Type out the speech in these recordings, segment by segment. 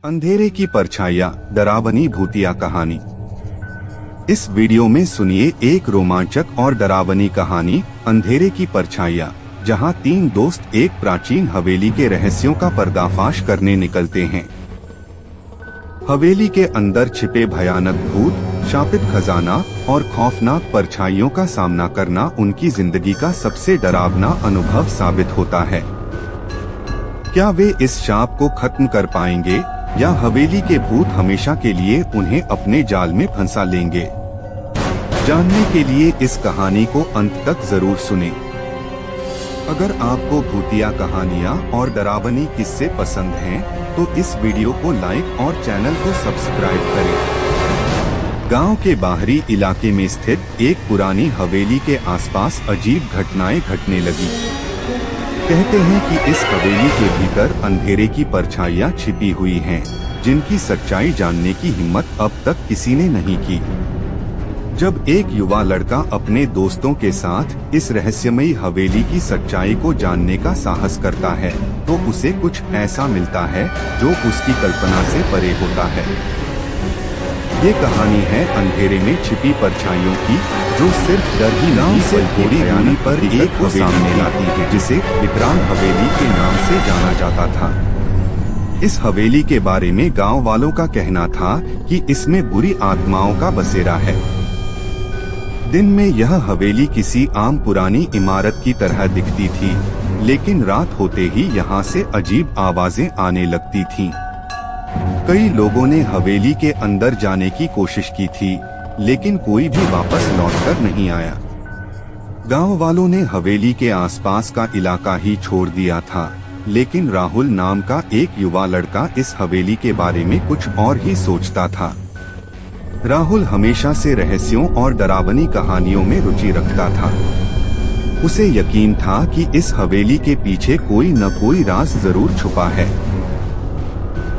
अंधेरे की परछाइयाँ, डरावनी भूतिया कहानी। इस वीडियो में सुनिए एक रोमांचक और डरावनी कहानी, अंधेरे की परछाइयाँ, जहाँ तीन दोस्त एक प्राचीन हवेली के रहस्यों का पर्दाफाश करने निकलते हैं। हवेली के अंदर छिपे भयानक भूत, शापित खजाना और खौफनाक परछाइयों का सामना करना उनकी जिंदगी का सबसे डरावना अनुभव साबित होता है। क्या वे इस शाप को खत्म कर पाएंगे या हवेली के भूत हमेशा के लिए उन्हें अपने जाल में फंसा लेंगे? जानने के लिए इस कहानी को अंत तक जरूर सुनें। अगर आपको भूतिया कहानियाँ और डरावनी किस्से पसंद हैं, तो इस वीडियो को लाइक और चैनल को सब्सक्राइब करें। गांव के बाहरी इलाके में स्थित एक पुरानी हवेली के आसपास अजीब घटनाएं घटने लगी। कहते हैं कि इस हवेली के भीतर अंधेरे की परछाइयाँ छिपी हुई हैं, जिनकी सच्चाई जानने की हिम्मत अब तक किसी ने नहीं की। जब एक युवा लड़का अपने दोस्तों के साथ इस रहस्यमयी हवेली की सच्चाई को जानने का साहस करता है, तो उसे कुछ ऐसा मिलता है जो उसकी कल्पना से परे होता है। ये कहानी है अंधेरे में छिपी परछाइयों की, जो सिर्फ डर ही नहीं से थोड़ी दूरी पर एक को सामने लाती है, जिसे विक्रांत हवेली के नाम से जाना जाता था। इस हवेली के बारे में गांव वालों का कहना था कि इसमें बुरी आत्माओं का बसेरा है। दिन में यह हवेली किसी आम पुरानी इमारत की तरह दिखती थी, लेकिन रात होते ही यहाँ से अजीब आवाजें आने लगती थीं। कई लोगों ने हवेली के अंदर जाने की कोशिश की थी, लेकिन कोई भी वापस लौटकर नहीं आया। गांव वालों ने हवेली के आसपास का इलाका ही छोड़ दिया था, लेकिन राहुल नाम का एक युवा लड़का इस हवेली के बारे में कुछ और ही सोचता था। राहुल हमेशा से रहस्यों और डरावनी कहानियों में रुचि रखता था। उसे यकीन था कि इस हवेली के पीछे कोई न कोई राज जरूर छुपा है।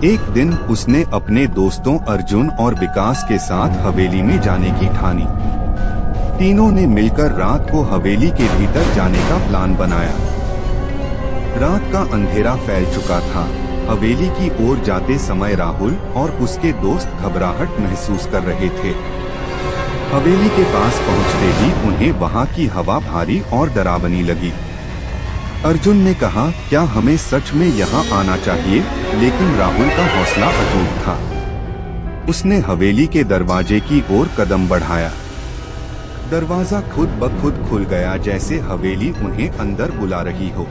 एक दिन उसने अपने दोस्तों अर्जुन और विकास के साथ हवेली में जाने की ठानी। तीनों ने मिलकर रात को हवेली के भीतर जाने का प्लान बनाया। रात का अंधेरा फैल चुका था। हवेली की ओर जाते समय राहुल और उसके दोस्त घबराहट महसूस कर रहे थे। हवेली के पास पहुंचते ही उन्हें वहां की हवा भारी और डरावनी लगी। अर्जुन ने कहा, क्या हमें सच में यहाँ आना चाहिए? लेकिन राहुल का हौसला अटूट था। उसने हवेली के दरवाजे की ओर कदम बढ़ाया। दरवाजा खुद ब खुद खुल गया, जैसे हवेली उन्हें अंदर बुला रही हो।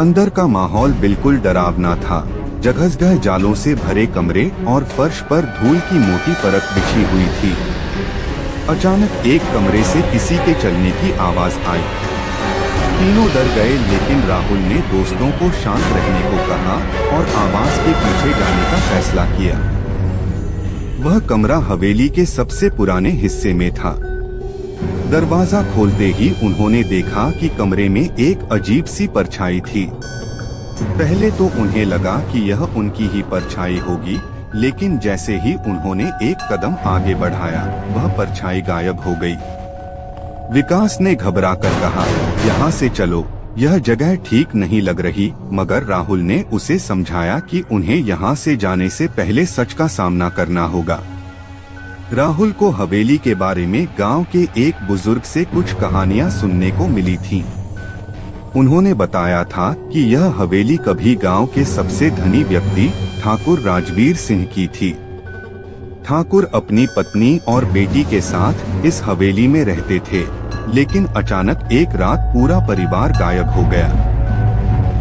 अंदर का माहौल बिल्कुल डरावना था। जगह जालों से भरे कमरे और फर्श पर धूल की मोटी परत बिछी हुई थी। अचानक एक कमरे से किसी के चलने की आवाज आई। तीनों डर गए, लेकिन राहुल ने दोस्तों को शांत रहने को कहा और आवाज के पीछे जाने का फैसला किया। वह कमरा हवेली के सबसे पुराने हिस्से में था। दरवाजा खोलते ही उन्होंने देखा कि कमरे में एक अजीब सी परछाई थी। पहले तो उन्हें लगा कि यह उनकी ही परछाई होगी, लेकिन जैसे ही उन्होंने एक कदम आगे बढ़ाया, वह परछाई गायब हो गई। विकास ने घबराकर कहा, यहाँ से चलो, यह जगह ठीक नहीं लग रही। मगर राहुल ने उसे समझाया कि उन्हें यहाँ से जाने से पहले सच का सामना करना होगा। राहुल को हवेली के बारे में गांव के एक बुजुर्ग से कुछ कहानियां सुनने को मिली थीं। उन्होंने बताया था कि यह हवेली कभी गांव के सबसे धनी व्यक्ति ठाकुर राजवीर सिंह की थी। ठाकुर अपनी पत्नी और बेटी के साथ इस हवेली में रहते थे, लेकिन अचानक एक रात पूरा परिवार गायब हो गया।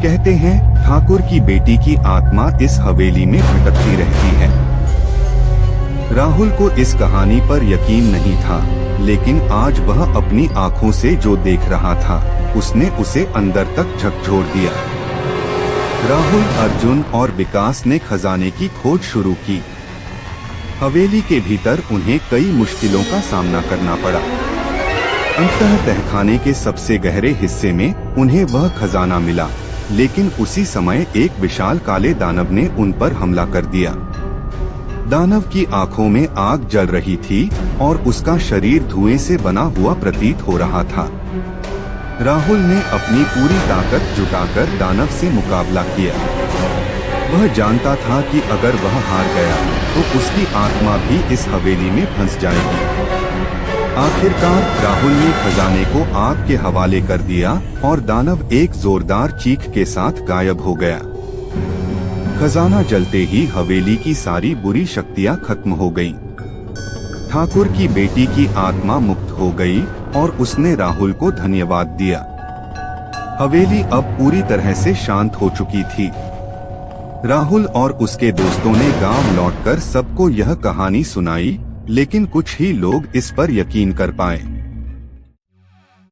कहते हैं ठाकुर की बेटी की आत्मा इस हवेली में भटकती रहती है। राहुल को इस कहानी पर यकीन नहीं था, लेकिन आज वह अपनी आंखों से जो देख रहा था, उसने उसे अंदर तक झकझोर दिया। राहुल, अर्जुन और विकास ने खजाने की खोज शुरू की। हवेली के भीतर उन्हें कई मुश्किलों का सामना करना पड़ा। अंततः तहखाने के सबसे गहरे हिस्से में उन्हें वह खजाना मिला, लेकिन उसी समय एक विशाल काले दानव ने उन पर हमला कर दिया। दानव की आंखों में आग जल रही थी और उसका शरीर धुएं से बना हुआ प्रतीत हो रहा था। राहुल ने अपनी पूरी ताकत जुटाकर दानव से मुकाबला किया। वह जानता था कि अगर वह हार गया तो उसकी आत्मा भी इस हवेली में फंस जाएगी। आखिरकार राहुल ने खजाने को आग के हवाले कर दिया और दानव एक जोरदार चीख के साथ गायब हो गया। खजाना जलते ही हवेली की सारी बुरी शक्तियां खत्म हो गईं। ठाकुर की बेटी की आत्मा मुक्त हो गई और उसने राहुल को धन्यवाद दिया। हवेली अब पूरी तरह से शांत हो चुकी थी। राहुल और उसके दोस्तों ने गांव लौटकर सबको यह कहानी सुनाई, लेकिन कुछ ही लोग इस पर यकीन कर पाए।